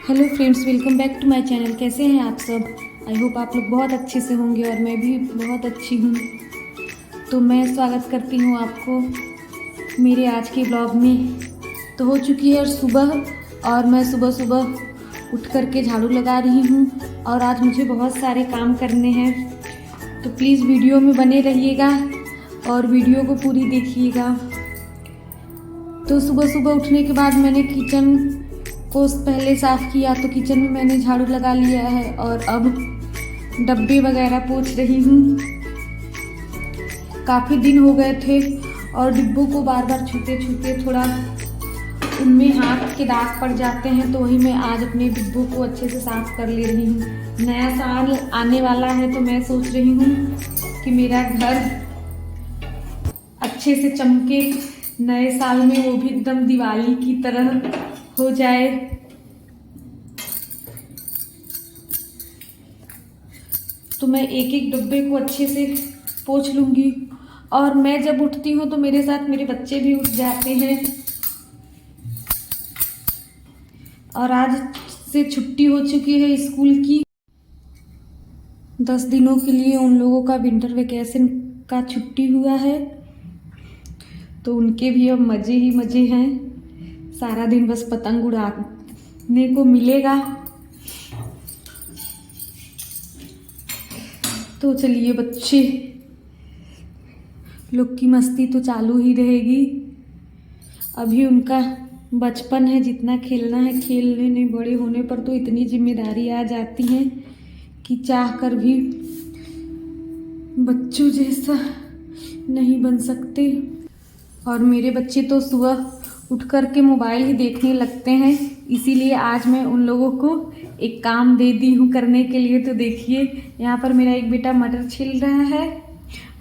Hello friends, welcome back to my channel. कैसे हैं आप सब? आई होप आप लोग बहुत अच्छे से होंगे और मैं भी बहुत अच्छी हूँ। तो मैं स्वागत करती हूँ आपको मेरे आज के ब्लॉग में। तो हो चुकी है सुबह और मैं सुबह सुबह उठ कर के झाड़ू लगा रही हूँ और आज मुझे बहुत सारे काम करने हैं। तो प्लीज़ वीडियो में बने रहिएगा और वीडियो को पूरी देखिएगा। तो सुबह सुबह उठने के बाद मैंने किचन को पहले साफ़ किया, तो किचन में मैंने झाड़ू लगा लिया है और अब डब्बे वगैरह पोंछ रही हूँ। काफ़ी दिन हो गए थे और डिब्बों को बार बार छूते छूते थोड़ा उनमें हाथ के दाग पड़ जाते हैं, तो वही मैं आज अपने डिब्बों को अच्छे से साफ़ कर ले रही हूँ। नया साल आने वाला है तो मैं सोच रही हूँ कि मेरा घर अच्छे से चमके, नए साल में वो भी एकदम दिवाली की तरह हो जाए। तो मैं एक एक डब्बे को अच्छे से पोंछ लूँगी और मैं जब उठती हूँ तो मेरे साथ मेरे बच्चे भी उठ जाते हैं। और आज से छुट्टी हो चुकी है स्कूल की। 10 दिनों के लिए उन लोगों का विंटर वेकेशन का छुट्टी हुआ है, तो उनके भी अब मज़े ही मज़े हैं। सारा दिन बस पतंग उड़ाने को मिलेगा। तो चलिए, बच्चे लोग की मस्ती तो चालू ही रहेगी। अभी उनका बचपन है, जितना खेलना है खेल लेने। बड़े होने पर तो इतनी जिम्मेदारी आ जाती है कि चाह कर भी बच्चों जैसा नहीं बन सकते। और मेरे बच्चे तो सुबह उठ कर के मोबाइल ही देखने लगते हैं, इसीलिए आज मैं उन लोगों को एक काम दे दी हूँ करने के लिए। तो देखिए, यहाँ पर मेरा एक बेटा मटर छिल रहा है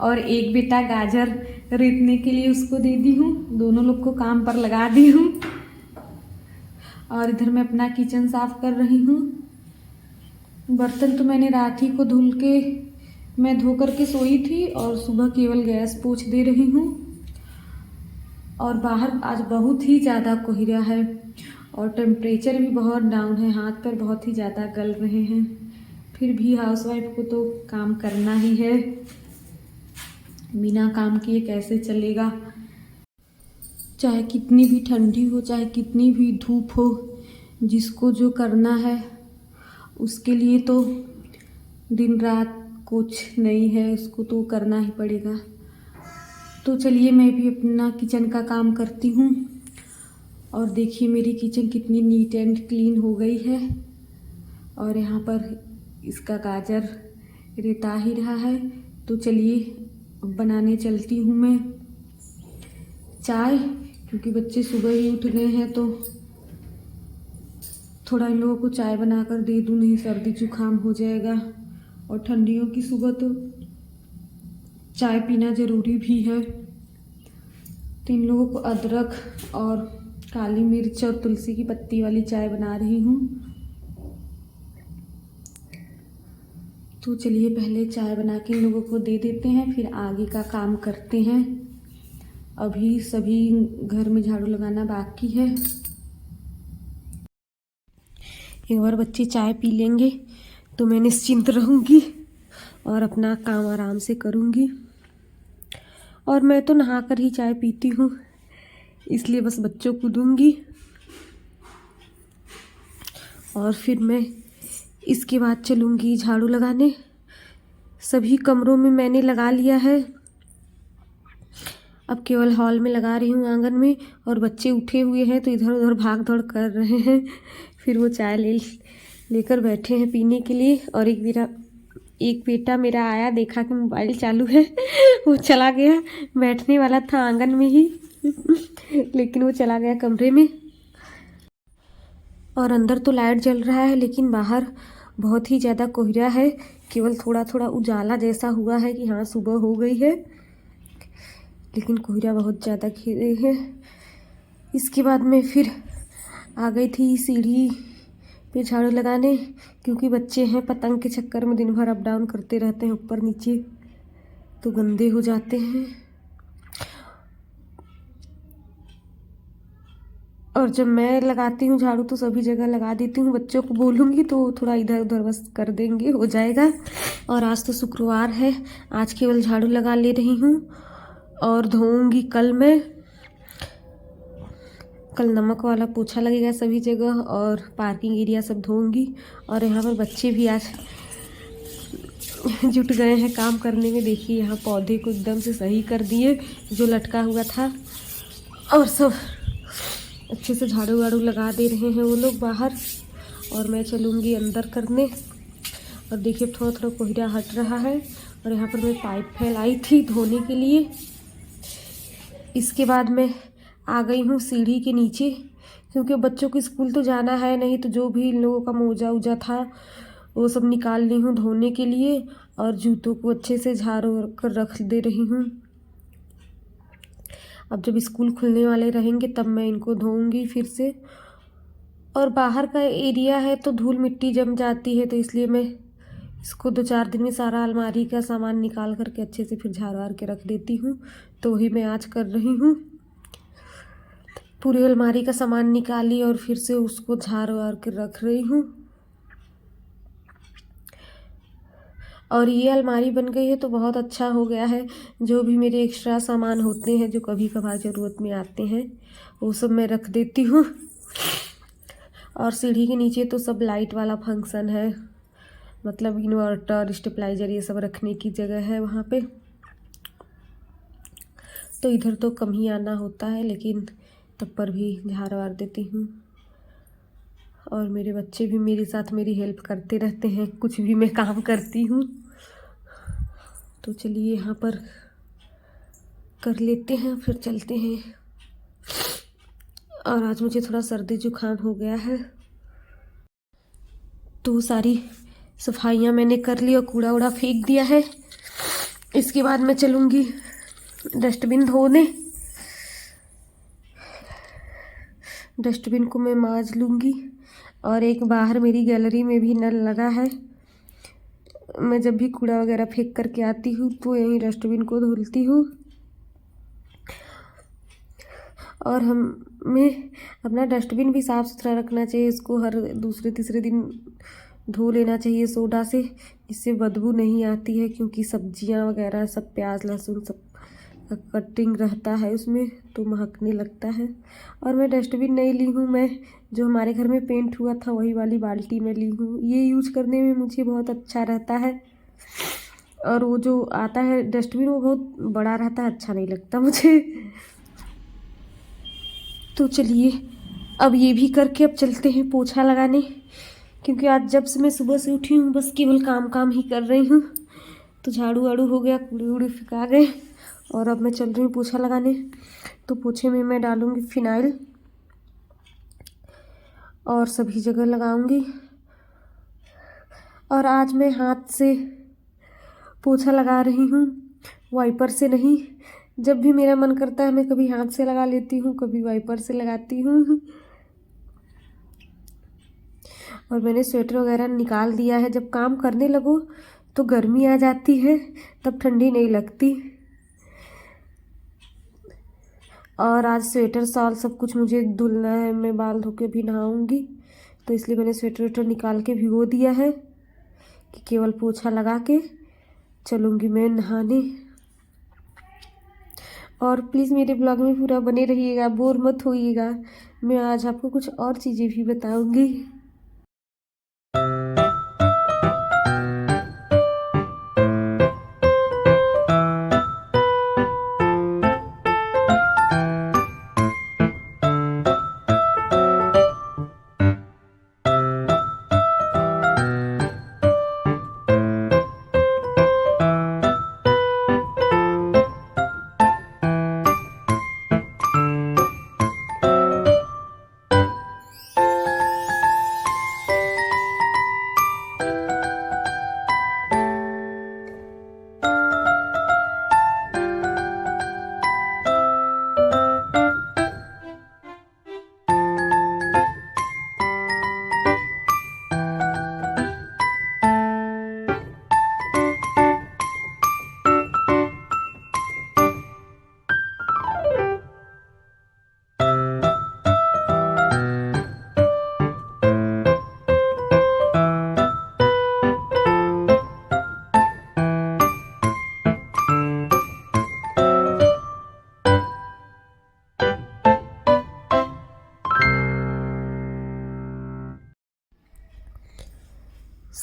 और एक बेटा गाजर रेतने के लिए उसको दे दी हूँ। दोनों लोग को काम पर लगा दी हूँ और इधर मैं अपना किचन साफ कर रही हूँ। बर्तन तो मैंने रात ही को धुल के मैं धो कर के सोई थी और सुबह केवल गैस पोंछ दे रही हूँ। और बाहर आज बहुत ही ज़्यादा कोहरा है और टेम्परेचर भी बहुत डाउन है। हाथ पैर बहुत ही ज़्यादा गल रहे हैं, फिर भी हाउसवाइफ को तो काम करना ही है। बिना काम किए कैसे चलेगा? चाहे कितनी भी ठंडी हो, चाहे कितनी भी धूप हो, जिसको जो करना है उसके लिए तो दिन रात कुछ नहीं है, उसको तो करना ही पड़ेगा। तो चलिए, मैं भी अपना किचन का काम करती हूँ। और देखिए मेरी किचन कितनी नीट एंड क्लीन हो गई है। और यहाँ पर इसका गाजर रेता ही रहा है। तो चलिए बनाने चलती हूँ मैं चाय, क्योंकि बच्चे सुबह ही उठ गए हैं, तो थोड़ा इन लोगों को चाय बनाकर दे दूँ, नहीं सर्दी जुकाम हो जाएगा। और ठंडियों की सुबह तो चाय पीना ज़रूरी भी है। तो इन लोगों को अदरक और काली मिर्च और तुलसी की पत्ती वाली चाय बना रही हूँ। तो चलिए पहले चाय बना के इन लोगों को दे देते हैं, फिर आगे का काम करते हैं। अभी सभी घर में झाड़ू लगाना बाकी है। एक बार बच्चे चाय पी लेंगे तो मैं निश्चिंत रहूँगी और अपना काम आराम से करूँगी। और मैं तो नहा कर ही चाय पीती हूँ, इसलिए बस बच्चों को दूँगी और फिर मैं इसके बाद चलूँगी झाड़ू लगाने। सभी कमरों में मैंने लगा लिया है, अब केवल हॉल में लगा रही हूँ, आंगन में। और बच्चे उठे हुए हैं तो इधर उधर भाग दौड़ कर रहे हैं। फिर वो चाय लेकर बैठे हैं पीने के लिए। और एक बेटा मेरा आया, देखा कि मोबाइल चालू है, वो चला गया। बैठने वाला था आंगन में ही लेकिन वो चला गया कमरे में। और अंदर तो लाइट जल रहा है, लेकिन बाहर बहुत ही ज़्यादा कोहरा है। केवल थोड़ा थोड़ा उजाला जैसा हुआ है कि हाँ सुबह हो गई है, लेकिन कोहरा बहुत ज़्यादा घेरे है। इसके बाद मैं फिर आ गई थी सीढ़ी पे झाड़ू लगाने, क्योंकि बच्चे हैं पतंग के चक्कर में दिन भर अप डाउन करते रहते हैं ऊपर नीचे, तो गंदे हो जाते हैं। और जब मैं लगाती हूँ झाड़ू तो सभी जगह लगा देती हूँ, बच्चों को बोलूँगी तो थोड़ा इधर उधर बस कर देंगे, हो जाएगा। और आज तो शुक्रवार है, आज केवल झाड़ू लगा ले रही हूँ और धोऊंगी कल मैं। कल नमक वाला पोछा लगेगा सभी जगह और पार्किंग एरिया सब धोऊंगी। और यहाँ पर बच्चे भी आज जुट गए हैं काम करने में। देखिए यहाँ पौधे को एकदम से सही कर दिए जो लटका हुआ था, और सब अच्छे से झाड़ू वाड़ू लगा दे रहे हैं वो लोग बाहर, और मैं चलूँगी अंदर करने। और देखिए थोड़ा थोड़ा कोहरा हट रहा है। और यहाँ पर मैं पाइप फैलाई थी धोने के लिए। इसके बाद मैं आ गई हूँ सीढ़ी के नीचे, क्योंकि बच्चों को स्कूल तो जाना है नहीं, तो जो भी इन लोगों का मोजा उजा था वो सब निकाल ली हूँ धोने के लिए। और जूतों को अच्छे से झाड़ू कर रख दे रही हूँ। अब जब स्कूल खुलने वाले रहेंगे तब मैं इनको धोऊंगी फिर से। और बाहर का एरिया है तो धूल मिट्टी जम जाती है, तो इसलिए मैं इसको 2-4 दिन में सारा अलमारी का सामान निकाल करके अच्छे से फिर झाड़ वार के रख देती हूँ। तो वही मैं आज कर रही हूँ। पूरी अलमारी का सामान निकाली और फिर से उसको झाड़ वार के रख रही हूँ। और ये अलमारी बन गई है तो बहुत अच्छा हो गया है। जो भी मेरे एक्स्ट्रा सामान होते हैं जो कभी कभार ज़रूरत में आते हैं वो सब मैं रख देती हूँ। और सीढ़ी के नीचे तो सब लाइट वाला फंक्शन है, मतलब इन्वर्टर स्टेबलाइजर ये सब रखने की जगह है वहाँ पे। तो इधर तो कम ही आना होता है, लेकिन तब पर भी झाड़ वार देती हूँ। और मेरे बच्चे भी मेरे साथ मेरी हेल्प करते रहते हैं, कुछ भी मैं काम करती हूँ। तो चलिए यहाँ पर कर लेते हैं फिर चलते हैं। और आज मुझे थोड़ा सर्दी जुकाम हो गया है, तो सारी सफाइयाँ मैंने कर ली और कूड़ा वूड़ा फेंक दिया है। इसके बाद मैं चलूँगी डस्टबिन धोने। डस्टबिन को मैं मांज लूँगी। और एक बाहर मेरी गैलरी में भी नल लगा है, मैं जब भी कूड़ा वगैरह फेंक करके आती हूँ तो यहीं डस्टबिन को धुलती हूँ। और हमें अपना डस्टबिन भी साफ़ सुथरा रखना चाहिए, इसको हर दूसरे तीसरे दिन धो लेना चाहिए सोडा से, इससे बदबू नहीं आती है। क्योंकि सब्जियां वगैरह सब प्याज लहसुन सब कटिंग रहता है उसमें, तो महकने लगता है। और मैं डस्टबिन नहीं ली हूँ, मैं जो हमारे घर में पेंट हुआ था वही वाली बाल्टी में ली हूँ। ये यूज करने में मुझे बहुत अच्छा रहता है। और वो जो आता है डस्टबिन वो बहुत बड़ा रहता है, अच्छा नहीं लगता मुझे। तो चलिए अब ये भी करके अब चलते हैं पोछा लगाने, क्योंकि आज जब से मैं सुबह से उठी हूँ बस केवल काम ही कर रही हूँ। तो झाड़ू वाड़ू हो गया, कूड़े वूड़े फेंका गए, और अब मैं चल रही हूँ पोछा लगाने। तो पोछे में मैं डालूँगी फिनाइल और सभी जगह लगाऊंगी। और आज मैं हाथ से पोछा लगा रही हूँ, वाइपर से नहीं। जब भी मेरा मन करता है मैं कभी हाथ से लगा लेती हूँ, कभी वाइपर से लगाती हूँ। और मैंने स्वेटर वगैरह निकाल दिया है। जब काम करने लगो तो गर्मी आ जाती है, तब ठंडी नहीं लगती। और आज स्वेटर शॉल सब कुछ मुझे धुलना है, मैं बाल धो के भी नहाऊंगी, तो इसलिए मैंने स्वेटर वेटर निकाल के भिगो दिया है कि केवल पोछा लगा के चलूँगी मैं नहाने। और प्लीज़ मेरे ब्लॉग में पूरा बने रहिएगा, बोर मत होइएगा। मैं आज आपको कुछ और चीज़ें भी बताऊँगी।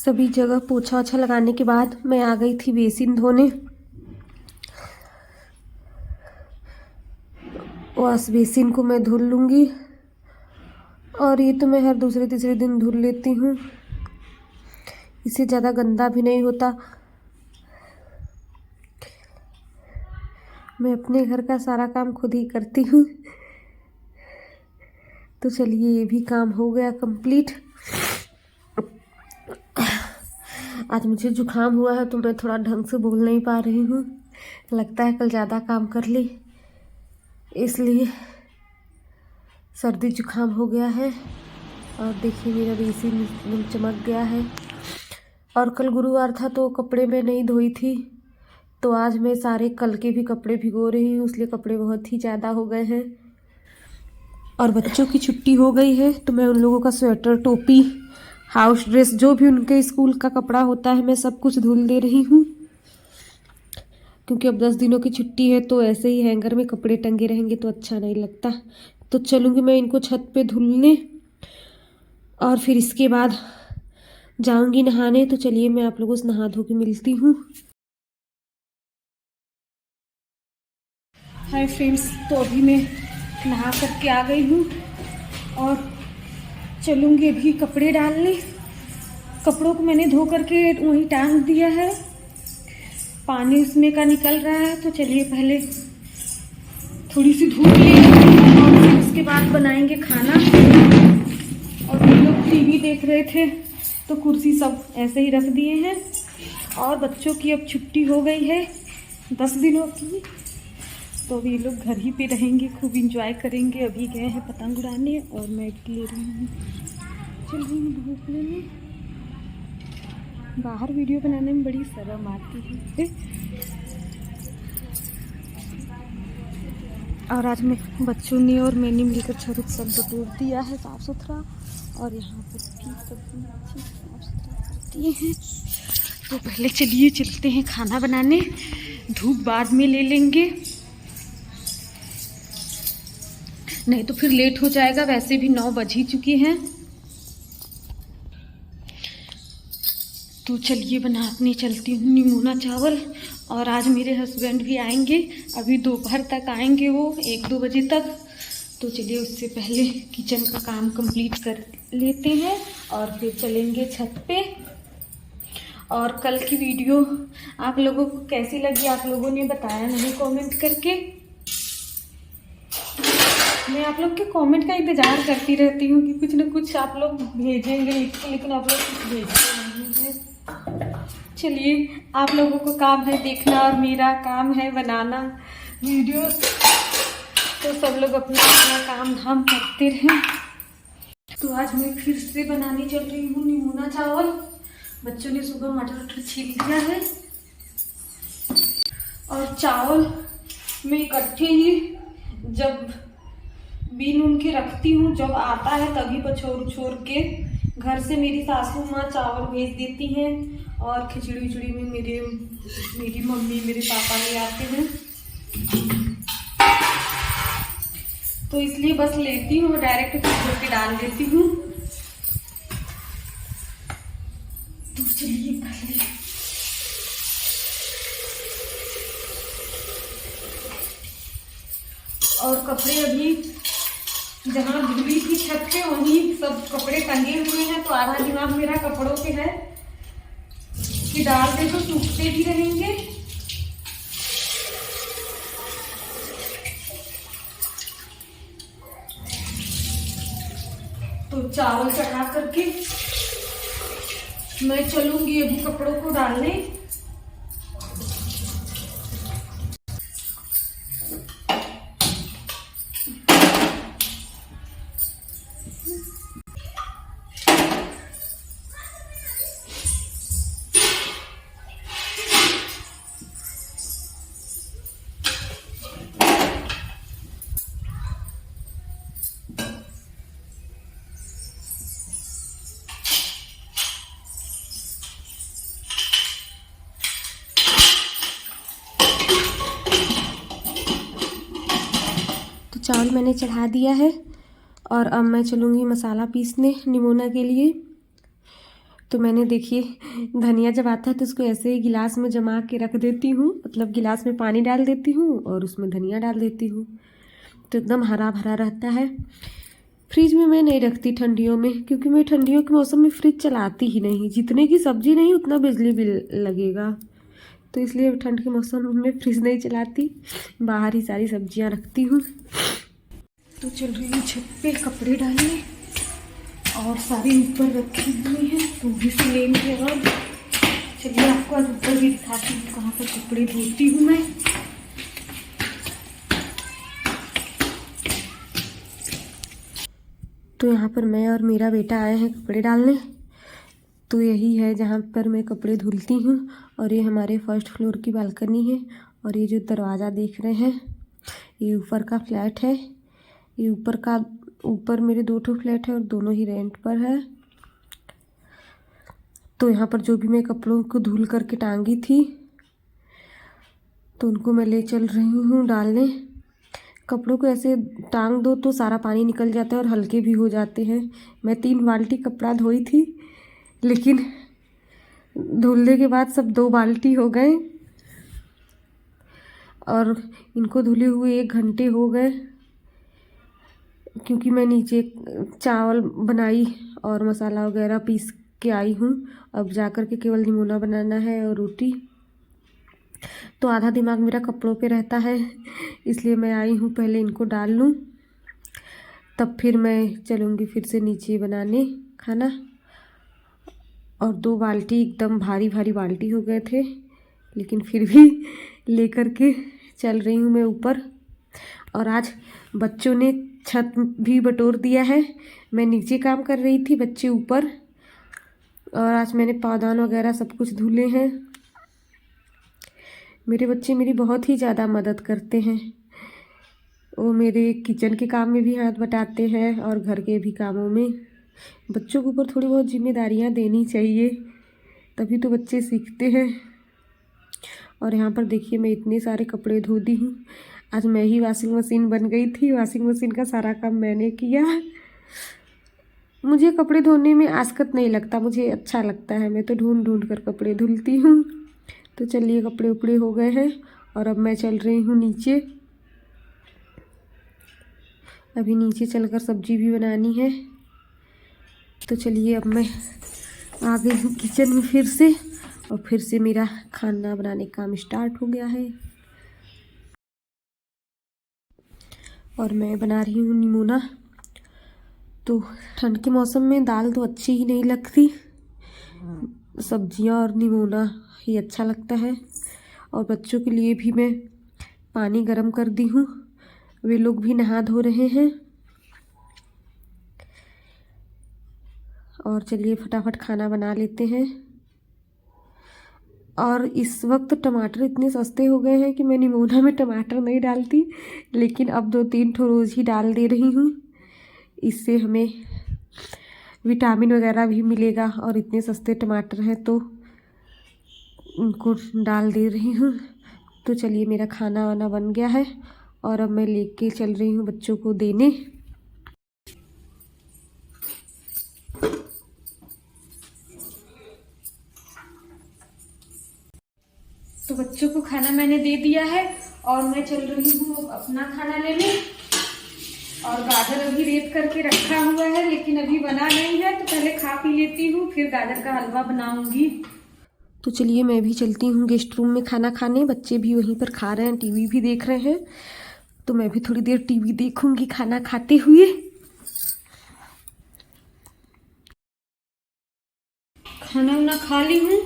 सभी जगह पोछा ओछा लगाने के बाद मैं आ गई थी बेसिन धोने। वॉश बेसिन को मैं धुल लूँगी, और ये तो मैं हर दूसरे तीसरे दिन धुल लेती हूँ, इससे ज़्यादा गंदा भी नहीं होता। मैं अपने घर का सारा काम खुद ही करती हूँ। तो चलिए, ये भी काम हो गया कंप्लीट। आज मुझे जुकाम हुआ है तो मैं थोड़ा ढंग से बोल नहीं पा रही हूँ। लगता है कल ज़्यादा काम कर ली, इसलिए सर्दी जुकाम हो गया है। और देखिए मेरा बेसिन एकदम चमक गया है। और कल गुरुवार था तो कपड़े मैं नहीं धोई थी, तो आज मैं सारे कल के भी कपड़े भिगो रही हूँ, इसलिए कपड़े बहुत ही ज़्यादा हो गए हैं। और बच्चों की छुट्टी हो गई है तो मैं उन लोगों का स्वेटर, टोपी, हाउस ड्रेस, जो भी उनके स्कूल का कपड़ा होता है, मैं सब कुछ धुल दे रही हूँ। क्योंकि अब 10 दिनों की छुट्टी है तो ऐसे ही हैंगर में कपड़े टंगे रहेंगे तो अच्छा नहीं लगता। तो चलूँगी मैं इनको छत पे धुलने, और फिर इसके बाद जाऊँगी नहाने। तो चलिए मैं आप लोगों से नहा धो के मिलती हूँ। हाय फ्रेंड्स, तो अभी मैं नहा करके आ गई हूँ और चलूँगी अभी कपड़े डालने। कपड़ों को मैंने धो करके वहीं टांग दिया है, पानी उसमें का निकल रहा है। तो चलिए पहले थोड़ी सी धूप लेंगे और फिर उसके बाद बनाएंगे खाना। और हम लोग टीवी देख रहे थे तो कुर्सी सब ऐसे ही रख दिए हैं। और बच्चों की अब छुट्टी हो गई है 10 दिनों की, तो अभी लोग घर ही पे रहेंगे, खूब इंजॉय करेंगे। अभी गए हैं पतंग उड़ाने और मैं ले रही हूँ, चल रही हूँ धूप लेने। बाहर वीडियो बनाने में बड़ी शर्म आती है। और आज मैं बच्चों ने और मैंने मिलकर छत सब बटोर दिया है साफ़ सुथरा, और यहाँ पर भी सब अच्छे साफ सुथरा कर दिए हैं। तो पहले चलिए चलते हैं खाना बनाने, धूप बाद में ले लेंगे, नहीं तो फिर लेट हो जाएगा। वैसे भी 9 बज ही चुकी हैं। तो चलिए बनाने चलती हूँ निमोना चावल। और आज मेरे हस्बैंड भी आएंगे, अभी दोपहर तक आएंगे वो, 1-2 बजे तक। तो चलिए उससे पहले किचन का काम कंप्लीट कर लेते हैं और फिर चलेंगे छत पे। और कल की वीडियो आप लोगों को कैसी लगी, आप लोगों ने बताया नहीं कमेंट करके। मैं आप लोग के कमेंट का इंतज़ार करती रहती हूँ कि कुछ न कुछ आप लोग भेजेंगे लिख के, लेकिन आप लोग कुछ भेजते नहीं हैं। चलिए, आप लोगों को काम है देखना और मेरा काम है बनाना वीडियो, तो सब लोग अपना अपना काम धाम करते रहें। तो आज मैं फिर से बनाने चल रही हूँ निमोना चावल। बच्चों ने सुबह मटर छील दिया है, और चावल मैं इकट्ठे ही जब बीन उन के रखती हूँ, जब आता है तभी पछोर छोड़ के घर से मेरी सासू माँ चावल भेज देती हैं, और खिचड़ी उचड़ी में मेरी मम्मी मेरे पापा ले आते हैं। तो इसलिए बस लेती हूँ, डायरेक्ट कुकर पे डाल देती हूँ। तो चलिए पहले और कपड़े अभी जहाँ धुली थी छत पे वहीं सब कपड़े टंगे हुए हैं, तो आधा दिमाग मेरा कपड़ों पे है कि डाल दे तो सूखते भी रहेंगे। तो चावल चढ़ा करके मैं चलूंगी अभी कपड़ों को डालने। चावल मैंने चढ़ा दिया है, और अब मैं चलूँगी मसाला पीसने निमोना के लिए। तो मैंने देखिए धनिया जब आता है तो उसको ऐसे ही गिलास में जमा के रख देती हूँ, मतलब गिलास में पानी डाल देती हूँ और उसमें धनिया डाल देती हूँ, तो एकदम हरा भरा रहता है। फ्रिज में मैं नहीं रखती ठंडियों में, क्योंकि मैं ठंडियों के मौसम में फ्रिज चलाती ही नहीं। जितने की सब्जी नहीं उतना बिजली बिल लगेगा, तो इसलिए ठंड के मौसम में फ्रिज नहीं चलाती, बाहर ही सारी सब्जियां रखती हूँ। तो चल रही हूँ छत पे कपड़े डालने, और सारी ऊपर रखी हुई हैं तो भी से लेंगे। और चलिए आपको आज ऊपर भी दिखाती हूँ कहाँ पर कपड़े धोती हूँ मैं। तो यहाँ पर मैं और मेरा बेटा आए हैं कपड़े डालने। तो यही है जहाँ पर मैं कपड़े धुलती हूँ, और ये हमारे फर्स्ट फ्लोर की बालकनी है। और ये जो दरवाज़ा देख रहे हैं ये ऊपर का फ्लैट है। ये ऊपर मेरे 2 ठो फ्लैट है और दोनों ही रेंट पर है। तो यहाँ पर जो भी मैं कपड़ों को धुल करके टांगी थी तो उनको मैं ले चल रही हूँ डालने। कपड़ों को ऐसे टांग दो तो सारा पानी निकल जाता है और हल्के भी हो जाते हैं। मैं 3 बाल्टी कपड़ा धोई थी, लेकिन धुलने के बाद सब 2 बाल्टी हो गए, और इनको धुले हुए 1 घंटे हो गए, क्योंकि मैं नीचे चावल बनाई और मसाला वगैरह पीस के आई हूँ। अब जा कर के केवल निमोना बनाना है और रोटी। तो आधा दिमाग मेरा कपड़ों पे रहता है, इसलिए मैं आई हूँ पहले इनको डाल लूँ, तब फिर मैं चलूँगी फिर से नीचे बनाने खाना। और 2 बाल्टी एकदम भारी भारी बाल्टी हो गए थे, लेकिन फिर भी लेकर के चल रही हूँ मैं ऊपर। और आज बच्चों ने छत भी बटोर दिया है। मैं नीचे काम कर रही थी, बच्चे ऊपर, और आज मैंने पावदान वगैरह सब कुछ धुले हैं। मेरे बच्चे मेरी बहुत ही ज़्यादा मदद करते हैं। वो मेरे किचन के काम में भी हाथ बटाते हैं और घर के भी कामों में। बच्चों के ऊपर थोड़ी बहुत जिम्मेदारियां देनी चाहिए, तभी तो बच्चे सीखते हैं। और यहाँ पर देखिए मैं इतने सारे कपड़े धो दी हूँ। आज मैं ही वॉशिंग मशीन बन गई थी, वॉशिंग मशीन का सारा काम मैंने किया। मुझे कपड़े धोने में आसकत नहीं लगता, मुझे अच्छा लगता है। मैं तो ढूंढ ढूंढ कर कपड़े धुलती हूँ। तो चलिए कपड़े उपड़े हो गए हैं और अब मैं चल रही हूँ नीचे। अभी नीचे चलकर सब्जी भी बनानी है। तो चलिए अब मैं आ गई हूँ किचन में फिर से, और फिर से मेरा खाना बनाने का काम स्टार्ट हो गया है। और मैं बना रही हूँ निमोना। तो ठंड के मौसम में दाल तो अच्छी ही नहीं लगती, सब्जियाँ और निमोना ही अच्छा लगता है। और बच्चों के लिए भी मैं पानी गर्म कर दी हूँ, वे लोग भी नहा धो रहे हैं। और चलिए फटाफट खाना बना लेते हैं। और इस वक्त टमाटर इतने सस्ते हो गए हैं कि मैं निमोना में टमाटर नहीं डालती, लेकिन अब 2-3 ठो रोज़ ही डाल दे रही हूँ। इससे हमें विटामिन वगैरह भी मिलेगा, और इतने सस्ते टमाटर हैं तो उनको डाल दे रही हूँ। तो चलिए मेरा खाना वाना बन गया है, और अब मैं लेके चल रही हूँ बच्चों को देने। तो बच्चों को खाना मैंने दे दिया है और मैं चल रही हूँ अपना खाना लेने। और गाजर अभी रेत करके रखा हुआ है, लेकिन अभी बना नहीं है, तो पहले खा पी लेती हूँ, फिर गाजर का हलवा बनाऊंगी। तो चलिए मैं भी चलती हूँ गेस्ट रूम में खाना खाने। बच्चे भी वहीं पर खा रहे हैं, टीवी भी देख रहे हैं, तो मैं भी थोड़ी देर टीवी देखूंगी खाना खाते हुए। खाना वाना खा ली हूँ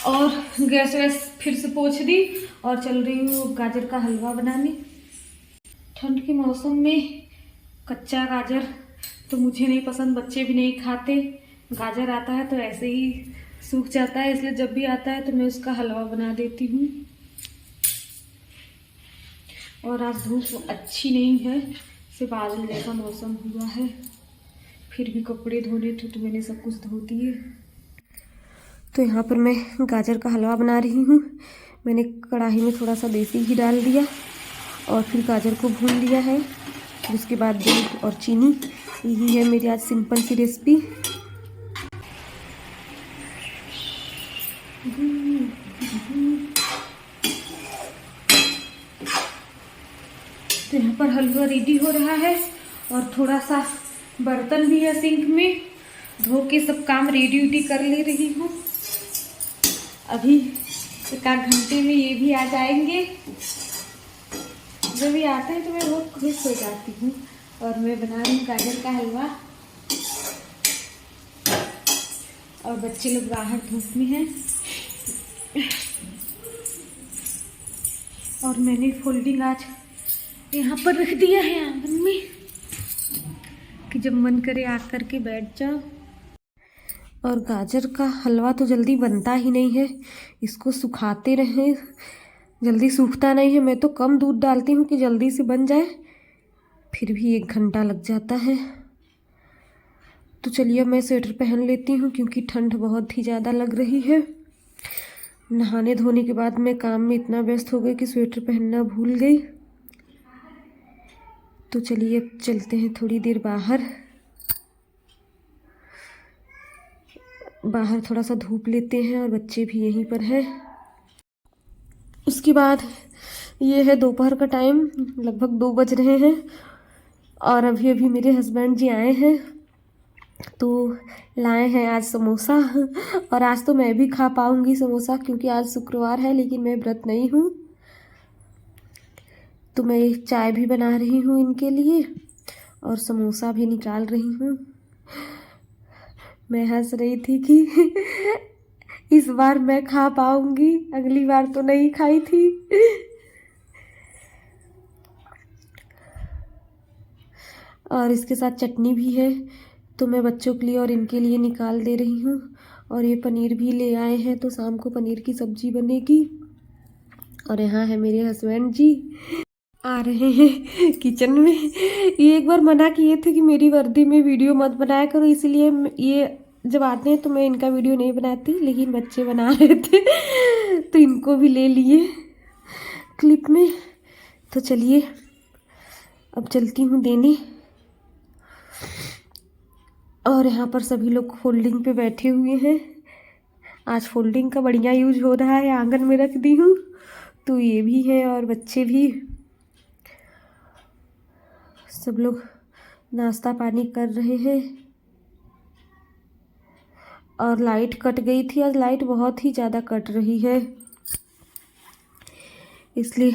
और गैस वैस फिर से पोंछ दी, और चल रही हूँ गाजर का हलवा बनाने। ठंड के मौसम में कच्चा गाजर तो मुझे नहीं पसंद, बच्चे भी नहीं खाते। गाजर आता है तो ऐसे ही सूख जाता है, इसलिए जब भी आता है तो मैं उसका हलवा बना देती हूँ। और आज धूप अच्छी नहीं है, सिर्फ बादल जैसा मौसम हुआ है। फिर भी कपड़े धोने थे तो मैंने सब कुछ धो दिए। तो यहाँ पर मैं गाजर का हलवा बना रही हूँ। मैंने कढ़ाई में थोड़ा सा देसी घी डाल दिया और फिर गाजर को भून लिया है। उसके बाद दूध और चीनी। यही है मेरी आज सिंपल सी रेसिपी। पर हलवा रेडी हो रहा है और थोड़ा सा बर्तन भी है सिंक में, धो के सब काम रेडी उडी कर ले रही हूँ। अभी एक आध घंटे में ये भी आ जाएंगे। जब ये आते हैं तो मैं बहुत खुश हो जाती हूँ। और मैं बना रही हूँ गाजर का हलवा और बच्चे लोग बाहर धूप में हैं। और मैंने फोल्डिंग आज यहाँ पर रख दिया है आंगन में कि जब मन करे आकर के बैठ जाओ। और गाजर का हलवा तो जल्दी बनता ही नहीं है, इसको सुखाते रहें, जल्दी सूखता नहीं है। मैं तो कम दूध डालती हूँ कि जल्दी से बन जाए, फिर भी 1 घंटा लग जाता है। तो चलिए मैं स्वेटर पहन लेती हूँ क्योंकि ठंड बहुत ही ज़्यादा लग रही है। नहाने धोने के बाद मैं काम में इतना व्यस्त हो गई कि स्वेटर पहनना भूल गई। तो चलिए अब चलते हैं थोड़ी देर बाहर थोड़ा सा धूप लेते हैं और बच्चे भी यहीं पर हैं। उसके बाद ये है दोपहर का टाइम, लगभग 2 बज रहे हैं और अभी अभी मेरे हस्बैंड जी आए हैं तो लाए हैं आज समोसा। और आज तो मैं भी खा पाऊँगी समोसा क्योंकि आज शुक्रवार है, लेकिन मैं व्रत नहीं हूँ। तो मैं एक चाय भी बना रही हूँ इनके लिए और समोसा भी निकाल रही हूँ। मैं हंस रही थी कि इस बार मैं खा पाऊँगी, अगली बार तो नहीं खाई थी। और इसके साथ चटनी भी है, तो मैं बच्चों के लिए और इनके लिए निकाल दे रही हूँ। और ये पनीर भी ले आए हैं तो शाम को पनीर की सब्जी बनेगी। और यहाँ है मेरे हस्बैंड जी आ रहे हैं किचन में। ये एक बार मना किए थे कि मेरी वर्दी में वीडियो मत बनाया करो, इसलिए ये जब आते हैं तो मैं इनका वीडियो नहीं बनाती, लेकिन बच्चे बना रहे थे तो इनको भी ले लिए क्लिप में। तो चलिए अब चलती हूँ देने। और यहाँ पर सभी लोग फोल्डिंग पे बैठे हुए हैं। आज फोल्डिंग का बढ़िया यूज हो रहा है, आंगन में रख दी हूँ तो ये भी है और बच्चे भी, सब लोग नाश्ता पानी कर रहे हैं। और लाइट कट गई थी, आज लाइट बहुत ही ज़्यादा कट रही है, इसलिए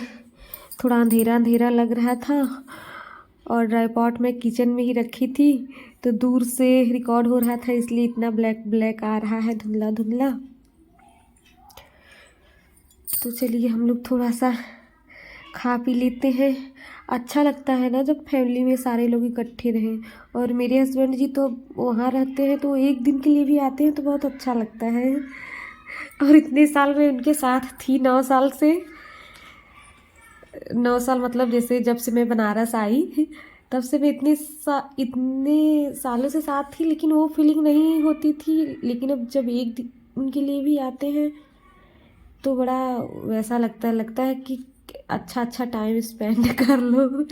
थोड़ा अंधेरा अंधेरा लग रहा था। और ट्राइपॉड मैं किचन में ही रखी थी तो दूर से रिकॉर्ड हो रहा था, इसलिए इतना ब्लैक ब्लैक आ रहा है, धुंधला धुंधला। तो चलिए हम लोग थोड़ा सा खा पी लेते हैं। अच्छा लगता है ना जब फैमिली में सारे लोग इकट्ठे रहें। और मेरे हस्बैंड जी तो वहाँ रहते हैं तो 1 दिन के लिए भी आते हैं तो बहुत अच्छा लगता है। और इतने साल में उनके साथ थी, 9 साल से, 9 साल मतलब जैसे जब से मैं बनारस आई तब से मैं इतने सालों से साथ थी, लेकिन वो फीलिंग नहीं होती थी। लेकिन अब जब 1 दिन के लिए भी आते हैं तो बड़ा वैसा लगता है कि अच्छा टाइम स्पेंड कर लो।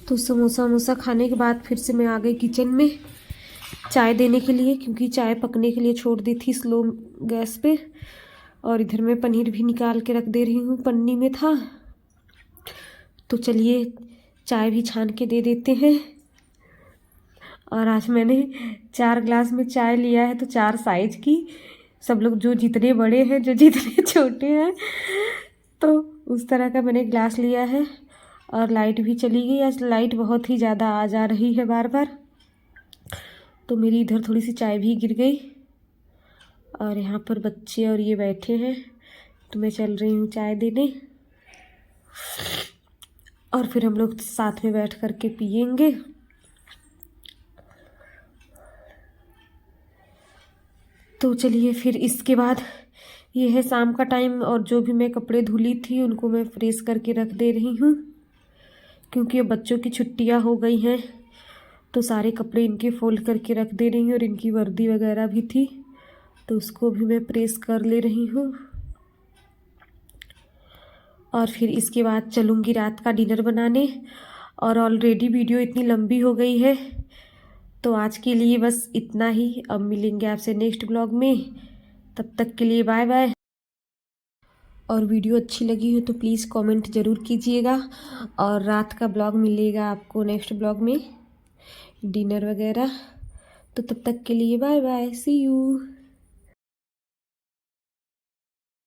तो समोसा खाने के बाद फिर से मैं आ गई किचन में चाय देने के लिए, क्योंकि चाय पकने के लिए छोड़ दी थी स्लो गैस पे। और इधर मैं पनीर भी निकाल के रख दे रही हूँ, पन्नी में था। तो चलिए चाय भी छान के दे देते हैं। और आज मैंने 4 ग्लास में चाय लिया है, तो 4 साइज की, सब लोग जो जितने बड़े हैं जो जितने छोटे हैं, तो उस तरह का मैंने ग्लास लिया है। और लाइट भी चली गई, आज लाइट बहुत ही ज़्यादा आ जा रही है बार बार, तो मेरी इधर थोड़ी सी चाय भी गिर गई। और यहाँ पर बच्चे और ये बैठे हैं तो मैं चल रही हूँ चाय देने, और फिर हम लोग साथ में बैठ कर के पियेंगे। तो चलिए फिर इसके बाद ये है शाम का टाइम और जो भी मैं कपड़े धुली थी उनको मैं प्रेस करके रख दे रही हूँ, क्योंकि अब बच्चों की छुट्टियाँ हो गई हैं तो सारे कपड़े इनके फोल्ड करके रख दे रही हूँ। और इनकी वर्दी वगैरह भी थी तो उसको भी मैं प्रेस कर ले रही हूँ। और फिर इसके बाद चलूँगी रात का डिनर बनाने। और ऑलरेडी वीडियो इतनी लंबी हो गई है तो आज के लिए बस इतना ही। अब मिलेंगे आपसे नेक्स्ट ब्लॉग में, तब तक के लिए बाय बाय। और वीडियो अच्छी लगी हो तो प्लीज़ कमेंट ज़रूर कीजिएगा। और रात का ब्लॉग मिलेगा आपको नेक्स्ट ब्लॉग में, डिनर वगैरह। तो तब तक के लिए बाय बाय, सी यू।